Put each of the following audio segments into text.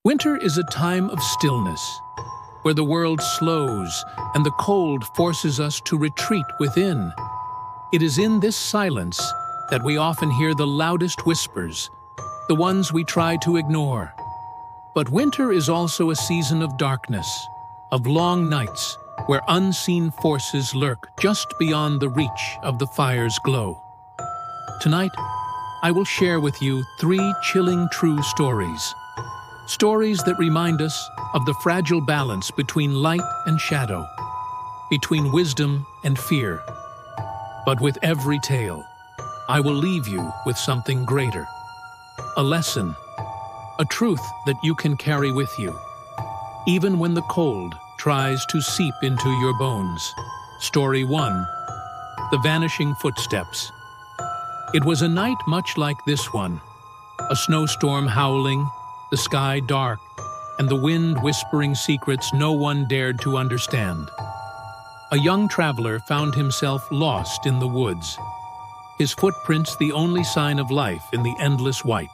Winter is a time of stillness, where the world slows and the cold forces us to retreat within. It is in this silence that we often hear the loudest whispers, the ones we try to ignore. But winter is also a season of darkness, of long nights, where unseen forces lurk just beyond the reach of the fire's glow. Tonight, I will share with you 3 chilling true stories. Stories that remind us of the fragile balance between light and shadow, between wisdom and fear. But with every tale, I will leave you with something greater. A lesson, a truth that you can carry with you, even when the cold tries to seep into your bones. Story 1. The Vanishing Footsteps. It was a night much like this one, a snowstorm howling, the sky dark, and the wind whispering secrets no one dared to understand. A young traveler found himself lost in the woods, his footprints the only sign of life in the endless white.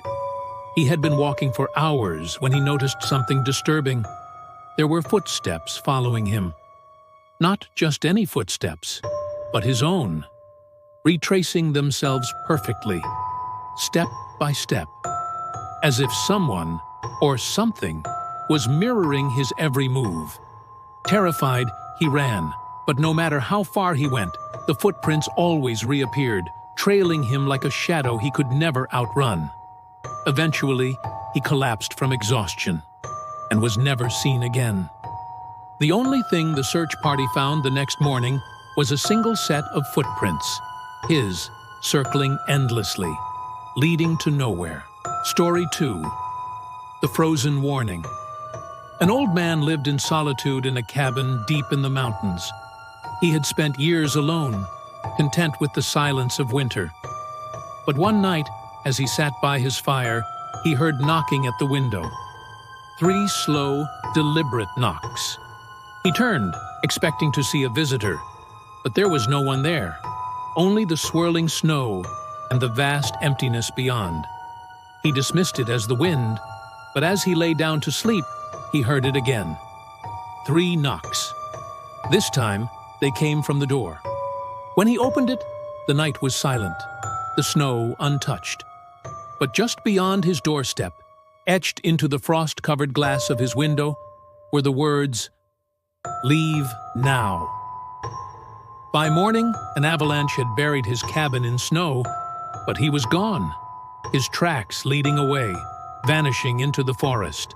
He had been walking for hours when he noticed something disturbing. There were footsteps following him. Not just any footsteps, but his own, retracing themselves perfectly, step by step, as if someone or something was mirroring his every move. Terrified, he ran, but no matter how far he went, the footprints always reappeared, trailing him like a shadow he could never outrun. Eventually, he collapsed from exhaustion and was never seen again. The only thing the search party found the next morning was a single set of footprints, his circling endlessly, leading to nowhere. Story 2. The Frozen Warning. An old man lived in solitude in a cabin deep in the mountains. He had spent years alone, content with the silence of winter. But one night, as he sat by his fire, he heard knocking at the window. 3 slow, deliberate knocks. He turned, expecting to see a visitor, but there was no one there, only the swirling snow and the vast emptiness beyond. He dismissed it as the wind, but as he lay down to sleep, he heard it again. 3 knocks. This time, they came from the door. When he opened it, the night was silent, the snow untouched. But just beyond his doorstep, etched into the frost-covered glass of his window, were the words, "Leave now." By morning, an avalanche had buried his cabin in snow, but he was gone, his tracks leading away, vanishing into the forest.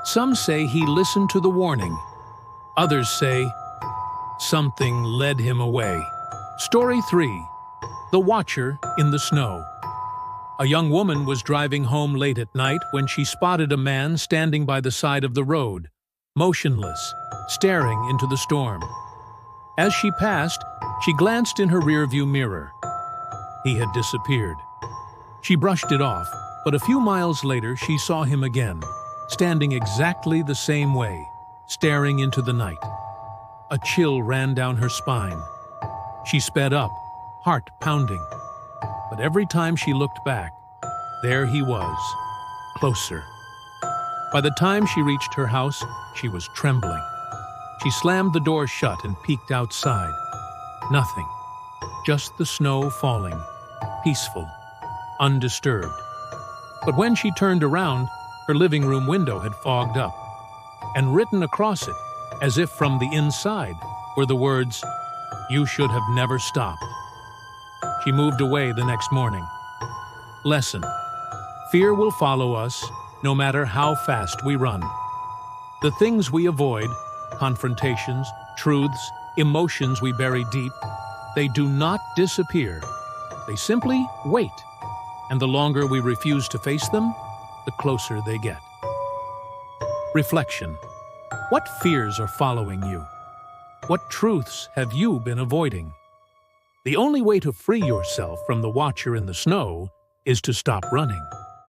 Some say he listened to the warning. Others say something led him away. Story 3. The Watcher in the Snow. A young woman was driving home late at night when she spotted a man standing by the side of the road, motionless, staring into the storm. As she passed, she glanced in her rearview mirror. He had disappeared. She brushed it off, but a few miles later she saw him again, standing exactly the same way, staring into the night. A chill ran down her spine. She sped up, heart pounding. But every time she looked back, there he was, closer. By the time she reached her house, she was trembling. She slammed the door shut and peeked outside. Nothing, just the snow falling, peaceful, undisturbed. But when she turned around, her living room window had fogged up, and written across it, as if from the inside, were the words, "You should have never stopped." She moved away the next morning. Lesson: fear will follow us, no matter how fast we run. The things we avoid, confrontations, truths, emotions we bury deep, they do not disappear. They simply wait. And the longer we refuse to face them, the closer they get. Reflection. What fears are following you? What truths have you been avoiding? The only way to free yourself from the watcher in the snow is to stop running.